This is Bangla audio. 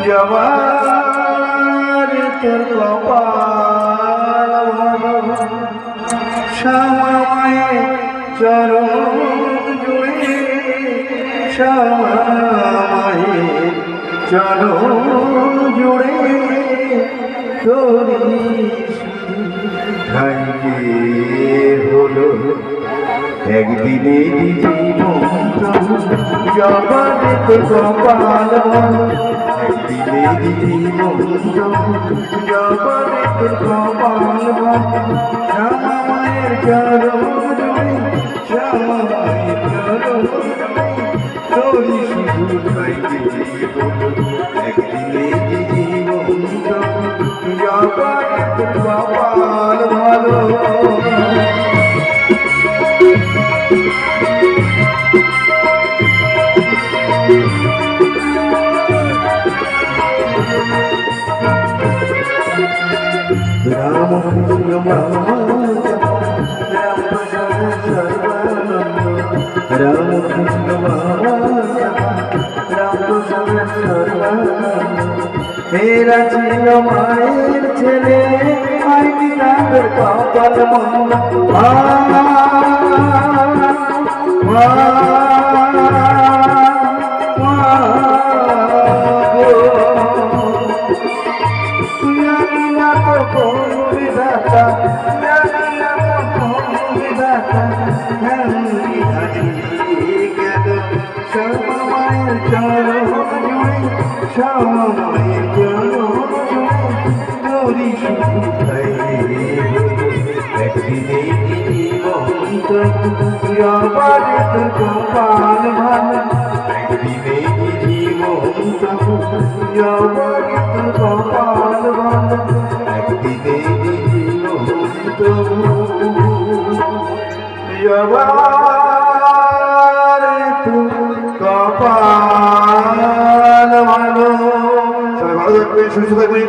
যাবার তোর কপাল ভালো সময়ে চরণ জুড়ে সময়ে চরণ জুড়ে তোরি ভাইকে হলো একদিনে জীবন জবানে তো কপাল একদিনে জীবন জবানে তো কপাল সময়ের চরণ জুড়ে সময়ের চরণ তোরি শুধু ভাইকে হলো একদিনে জীবন জবানে তো কপাল ভালো রাম কৃষ্ণ রাম কৃষ্ণ মেরা ছিল মায়ের ছেলে আইনি রামের কপাল সময়ের চরণ সময়ের চরণ একদিনে জীবন্ত জবানে তোর কপাল ভালো একদিনে জীবন্ত জবানে তোর কপাল ভালো একদিনে জীবন্ত জবানে তোর কপাল ভালো। সবাই ভালো থাকবেন, সুস্থ থাকবেন।